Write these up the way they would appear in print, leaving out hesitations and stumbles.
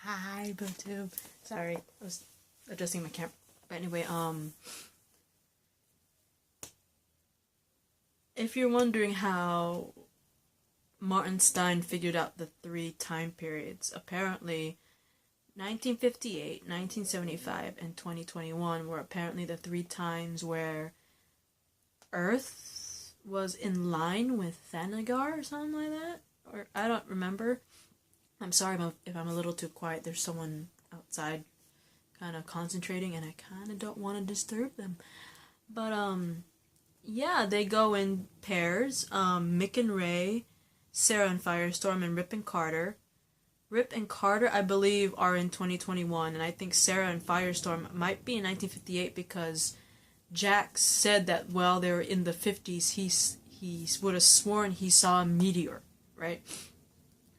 Hi, BootTube. Sorry, I was adjusting my camera. But anyway, if you're wondering how Martin Stein figured out the 3 time periods, apparently 1958, 1975, and 2021 were apparently the 3 times where Earth was in line with Thanagar or something like that. Or I don't remember. I'm sorry if I'm a little too quiet. There's someone outside kind of concentrating and I kind of don't want to disturb them. But, yeah, they go in pairs. Mick and Ray, Sarah and Firestorm, and Rip and Carter. Rip and Carter, I believe, are in 2021, and I think Sarah and Firestorm might be in 1958 because Jack said that while they were in the 50s, he would have sworn he saw a meteor, right?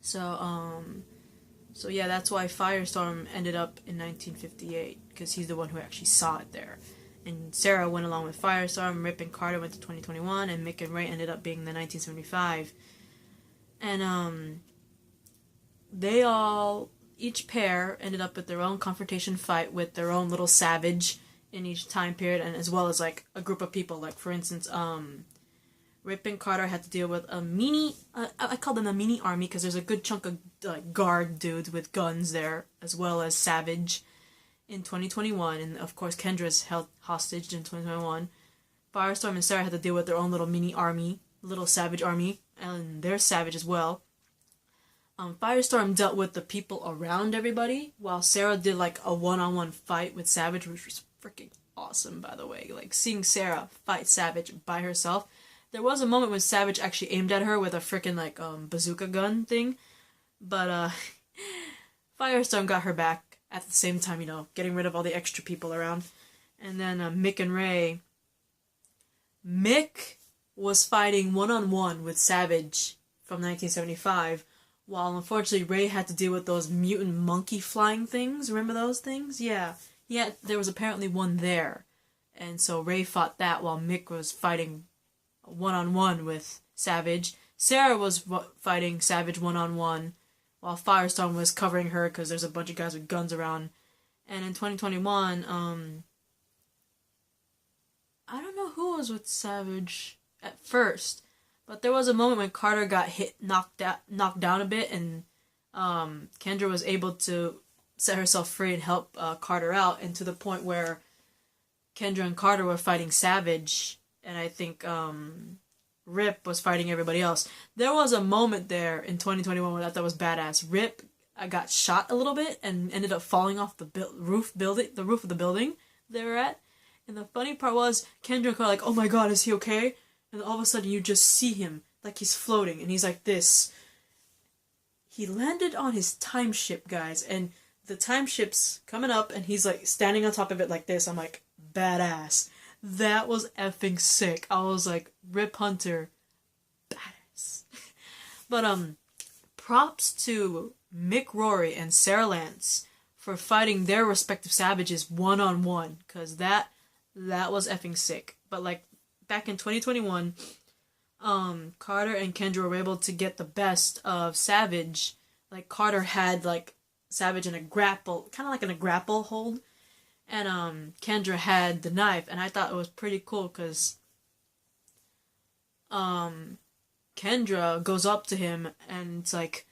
So yeah, that's why Firestorm ended up in 1958, because he's the one who actually saw it there. And Sarah went along with Firestorm, Rip and Carter went to 2021, and Mick and Ray ended up being the 1975. And, they all, each pair ended up with their own confrontation fight with their own little savage in each time period, and as well as, like, a group of people. Like, for instance, Rip and Carter had to deal with a mini, I call them a mini army because there's a good chunk of like guard dudes with guns there, as well as Savage in 2021, and of course Kendra's held hostage in 2021. Firestorm and Sarah had to deal with their own little mini army, little Savage army, and they're Savage as well. Firestorm dealt with the people around everybody, while Sarah did like a one-on-one fight with Savage, which was freaking awesome, by the way. Like, seeing Sarah fight Savage by herself. There was a moment when Savage actually aimed at her with a freaking, like, bazooka gun thing. But, Firestorm got her back at the same time, you know, getting rid of all the extra people around. And then, Mick and Ray. Mick was fighting one-on-one with Savage from 1975, while, unfortunately, Ray had to deal with those mutant monkey flying things. Remember those things? Yeah. There was apparently one there. And so Ray fought that while Mick was fighting one-on-one with Savage. Sarah was fighting Savage one-on-one, while Firestorm was covering her because there's a bunch of guys with guns around. And in 2021, I don't know who was with Savage at first, but there was a moment when Carter got knocked down a bit, and Kendra was able to set herself free and help Carter out, and to the point where Kendra and Carter were fighting Savage, and I think Rip was fighting everybody else. There was a moment there in 2021 where I thought that was badass. Rip got shot a little bit and ended up falling off the roof of the building they were at. And the funny part was, Kendra and Carter were like, oh my god, is he okay? And all of a sudden you just see him, like he's floating, and he's like this. He landed on his time ship, guys, and the time ship's coming up, and he's like standing on top of it like this. I'm like, badass. That was effing sick. I was like, Rip Hunter, badass. But, props to Mick Rory and Sarah Lance for fighting their respective savages one-on-one, because that was effing sick. But, like, back in 2021, Carter and Kendra were able to get the best of Savage. Like, Carter had, like, Savage in a grapple, kind of like in a grapple hold, and, Kendra had the knife, and I thought it was pretty cool, because, Kendra goes up to him, and it's like,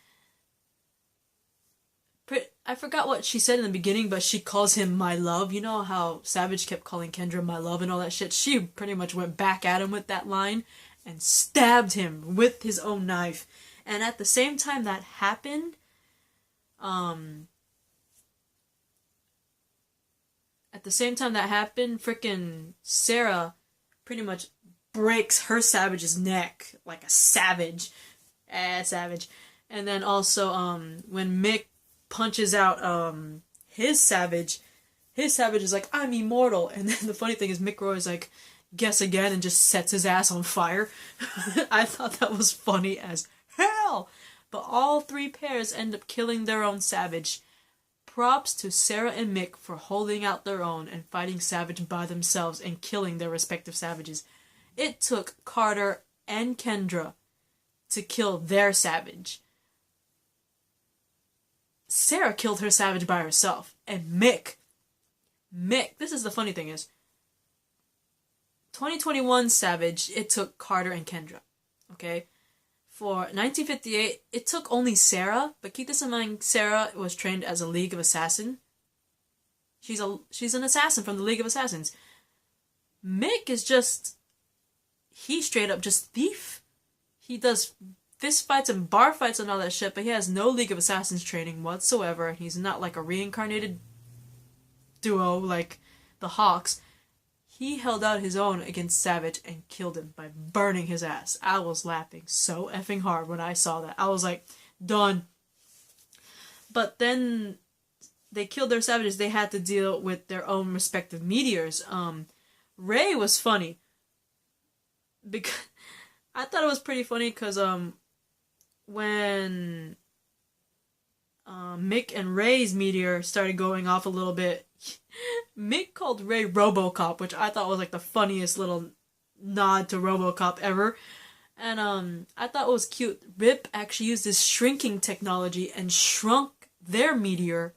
I forgot what she said in the beginning, but she calls him my love. You know how Savage kept calling Kendra my love and all that shit? She pretty much went back at him with that line and stabbed him with his own knife. And at the same time that happened, freaking Sarah pretty much breaks her Savage's neck like a savage. Savage. And then also, when Mick punches out his Savage is like, I'm immortal. And then the funny thing is, Mick Roy is like, guess again, and just sets his ass on fire. I thought that was funny as hell. But all 3 pairs end up killing their own Savage. Props to Sarah and Mick for holding out their own and fighting Savage by themselves and killing their respective Savages. It took Carter and Kendra to kill their Savage. Sarah killed her Savage by herself. And Mick, this is the funny thing is, 2021 Savage, it took Carter and Kendra. Okay? For 1958, it took only Sarah, but keep this in mind, Sarah was trained as a League of Assassins. She's an assassin from the League of Assassins. Mick is just, he straight up just thief. He does fist fights and bar fights and all that shit, but he has no League of Assassins training whatsoever. He's not like a reincarnated duo like the Hawks. He held out his own against Savage and killed him by burning his ass. I was laughing so effing hard when I saw that. I was like, done. But then they killed their Savages. They had to deal with their own respective meteors. Ray was funny. Because I thought it was pretty funny because when Mick and Ray's meteor started going off a little bit, Mick called Ray RoboCop, which I thought was like the funniest little nod to RoboCop ever. And I thought it was cute. Rip actually used this shrinking technology and shrunk their meteor.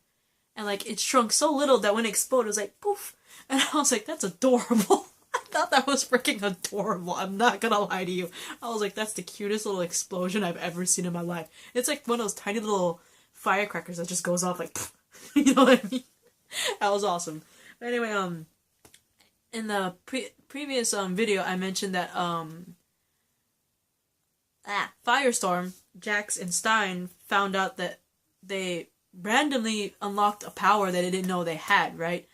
And like it shrunk so little that when it exploded, it was like poof. And I was like, that's adorable. I thought that was freaking adorable. I'm not gonna lie to you. I was like, that's the cutest little explosion I've ever seen in my life. It's like one of those tiny little firecrackers that just goes off like, you know what I mean? That was awesome. But anyway, in the previous video, I mentioned that Firestorm, Jax, and Stein found out that they randomly unlocked a power that they didn't know they had, right?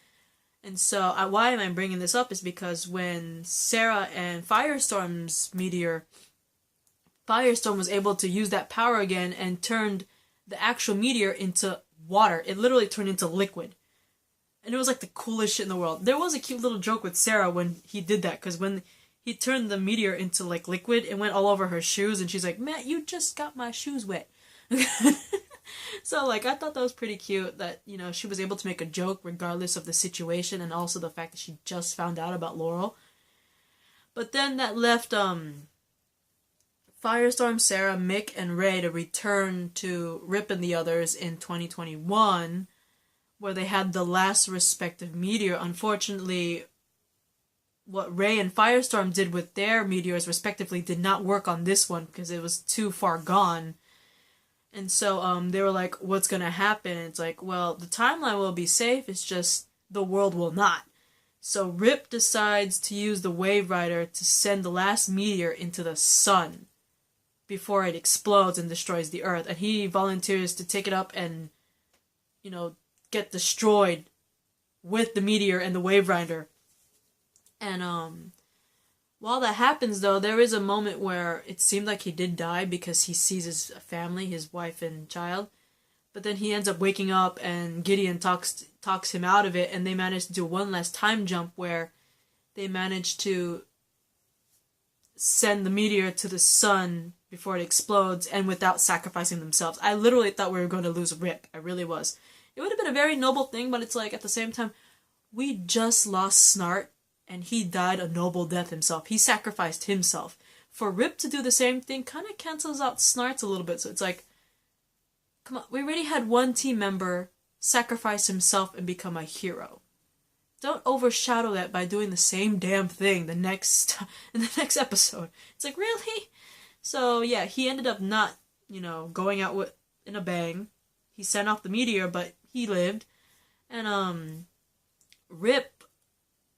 And so, why am I bringing this up is because when Sarah and Firestorm's meteor, Firestorm was able to use that power again and turned the actual meteor into water. It literally turned into liquid. And it was like the coolest shit in the world. There was a cute little joke with Sarah when he did that, because when he turned the meteor into like liquid, it went all over her shoes, and she's like, Matt, you just got my shoes wet. So, like, I thought that was pretty cute that, you know, she was able to make a joke regardless of the situation, and also the fact that she just found out about Laurel. But then that left, Firestorm, Sarah, Mick, and Ray to return to Rip and the others in 2021, where they had the last respective meteor. Unfortunately, what Ray and Firestorm did with their meteors, respectively, did not work on this one, because it was too far gone. And so, they were like, what's gonna happen? And it's like, well, the timeline will be safe, it's just the world will not. So Rip decides to use the Wave Rider to send the last meteor into the sun before it explodes and destroys the Earth. And he volunteers to take it up and, you know, get destroyed with the meteor and the Wave Rider. And, while that happens, though, there is a moment where it seemed like he did die because he sees his family, his wife and child. But then he ends up waking up and Gideon talks him out of it, and they manage to do one last time jump where they manage to send the meteor to the sun before it explodes and without sacrificing themselves. I literally thought we were going to lose Rip. I really was. It would have been a very noble thing, but it's like, at the same time, we just lost Snart, and he died a noble death himself. He sacrificed himself. For Rip to do the same thing kind of cancels out Snart's a little bit. So it's like, come on, we already had one team member sacrifice himself and become a hero. Don't overshadow that by doing the same damn thing in the next episode. It's like, really? So yeah, he ended up not, you know, going out in a bang. He sent off the meteor, but he lived. And Rip,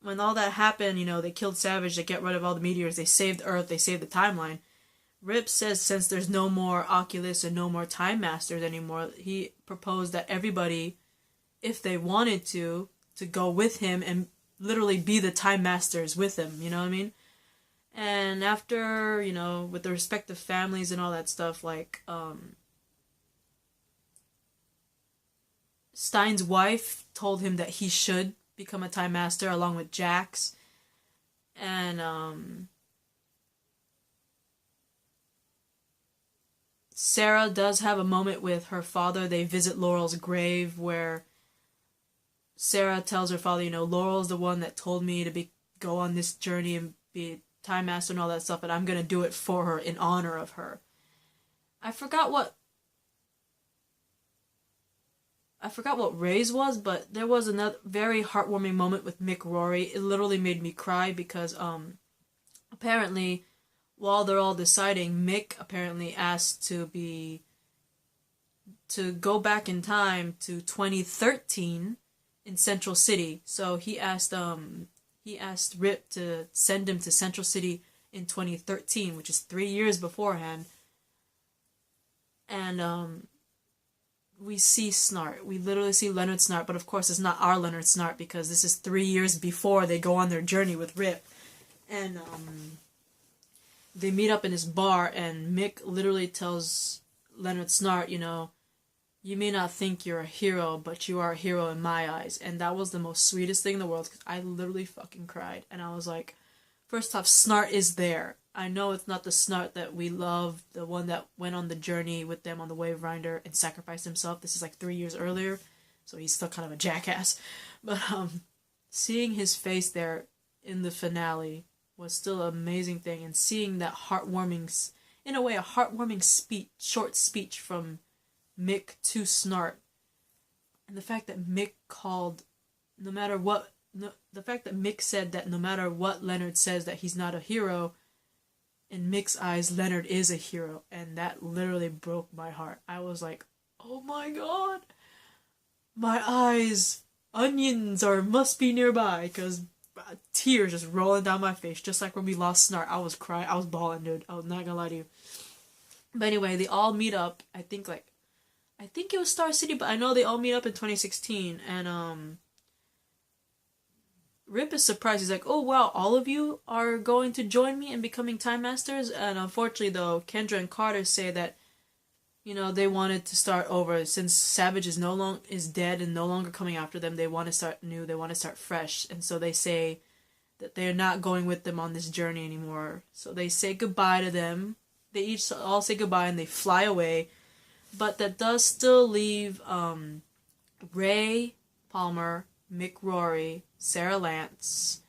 when all that happened, you know, they killed Savage, they get rid of all the meteors, they saved Earth, they saved the timeline. Rip says since there's no more Oculus and no more Time Masters anymore, he proposed that everybody, if they wanted to go with him and literally be the Time Masters with him, you know what I mean? And after, you know, with the respective families and all that stuff, like, Stein's wife told him that he should become a Time Master along with Jax. And, Sarah does have a moment with her father. They visit Laurel's grave where Sarah tells her father, you know, Laurel's the one that told me to go on this journey and be a Time Master and all that stuff, and I'm gonna do it for her in honor of her. I forgot what I forgot what Ray's was, but there was another very heartwarming moment with Mick Rory. It literally made me cry because apparently while they're all deciding, Mick apparently asked to go back in time to 2013 in Central City. So he asked Rip to send him to Central City in 2013, which is 3 years beforehand. And we see Snart. We literally see Leonard Snart, but of course it's not our Leonard Snart because this is 3 years before they go on their journey with Rip. And they meet up in this bar, and Mick literally tells Leonard Snart, you may not think you're a hero, but you are a hero in my eyes. And that was the most sweetest thing in the world, because I literally fucking cried. And I was like, first off, Snart is there. I know it's not the Snart that we love, the one that went on the journey with them on the Wave Rider and sacrificed himself. This is like 3 years earlier, so he's still kind of a jackass. But seeing his face there in the finale was still an amazing thing, and seeing that heartwarming, in a way, a heartwarming short speech from Mick to Snart, and the fact that Mick said that no matter what Leonard says that he's not a hero, in Mick's eyes, Leonard is a hero, and that literally broke my heart. I was like, oh my god, my eyes, onions must be nearby, because tears just rolling down my face, just like when we lost Snart. I was crying, I was bawling, dude. I was not gonna lie to you. But anyway, they all meet up, I think it was Star City, but I know they all meet up in 2016, and Rip is surprised. He's like, oh wow, all of you are going to join me in becoming Time Masters? And unfortunately though, Kendra and Carter say that, they wanted to start over. Since Savage is dead and no longer coming after them, they want to start new, they want to start fresh, and so they say that they're not going with them on this journey anymore. So they say goodbye to them. They all say goodbye and they fly away. But that does still leave Ray Palmer, Mick Rory, Sarah Lance,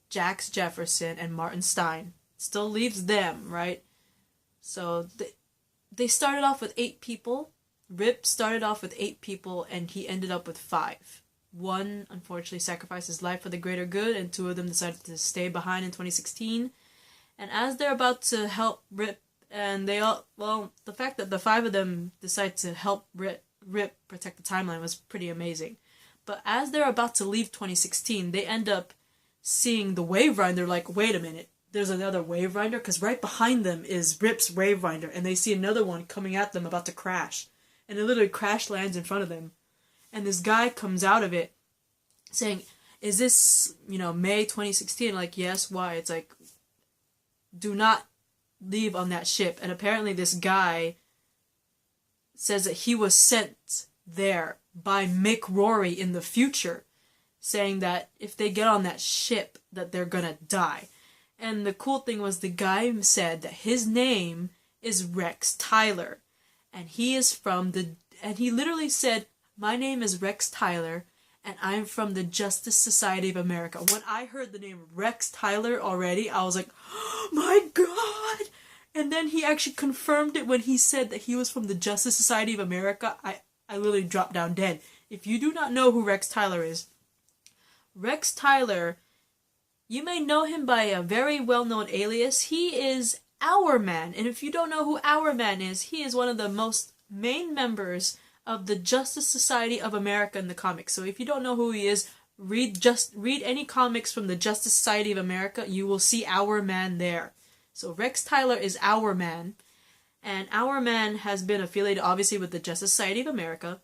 Jax Jefferson, and Martin Stein. Still leaves them, right? So they started off with 8 people. Rip started off with 8 people, and he ended up with 5. One, unfortunately, sacrificed his life for the greater good, and 2 of them decided to stay behind in 2016. And as they're about to help Rip, and the fact that the 5 of them decide to help Rip protect the timeline was pretty amazing. But as they're about to leave 2016, they end up seeing the Wave Rider, like, wait a minute, there's another Wave Rider? Because right behind them is Rip's Wave Rider, and they see another one coming at them about to crash. And it literally crash lands in front of them. And this guy comes out of it saying, is this, May 2016? Like, yes, why? It's like, do not leave on that ship. And apparently this guy says that he was sent there by Mick Rory in the future, saying that if they get on that ship that they're gonna die. And the cool thing was the guy said that his name is Rex Tyler, and he literally said, my name is Rex Tyler and I'm from the Justice Society of America. When I heard the name Rex Tyler already, I was like, oh my god! And then he actually confirmed it when he said that he was from the Justice Society of America. I literally dropped down dead. If you do not know who Rex Tyler is, Rex Tyler, you may know him by a very well-known alias. He is Hourman. And if you don't know who Hourman is, he is one of the most main members of the Justice Society of America in the comics. So if you don't know who he is, read any comics from the Justice Society of America. You will see Hourman there. So Rex Tyler is Hourman, and Hourman has been affiliated obviously with the Justice Society of America.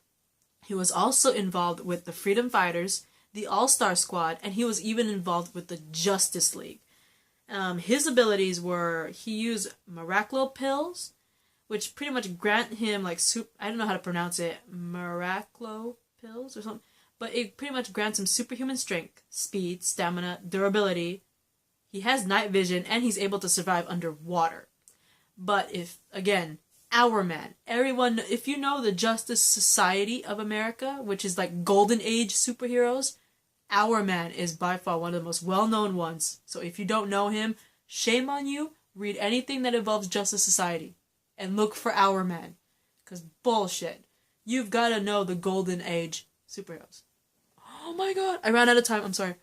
He was also involved with the Freedom Fighters, the All-Star Squad, and he was even involved with the Justice League. His abilities were, he used Miraclo pills, which pretty much grant him, like, I don't know how to pronounce it, Miraclo pills or something, but it pretty much grants him superhuman strength, speed, stamina, durability. He has night vision, and he's able to survive underwater. But Hourman, everyone, if you know the Justice Society of America, which is like Golden Age superheroes, Hourman is by far one of the most well-known ones. So if you don't know him, shame on you. Read anything that involves Justice Society and look for Hourman. Because bullshit. you've got to know the golden age superheroes. Oh my god. I ran out of time. I'm sorry.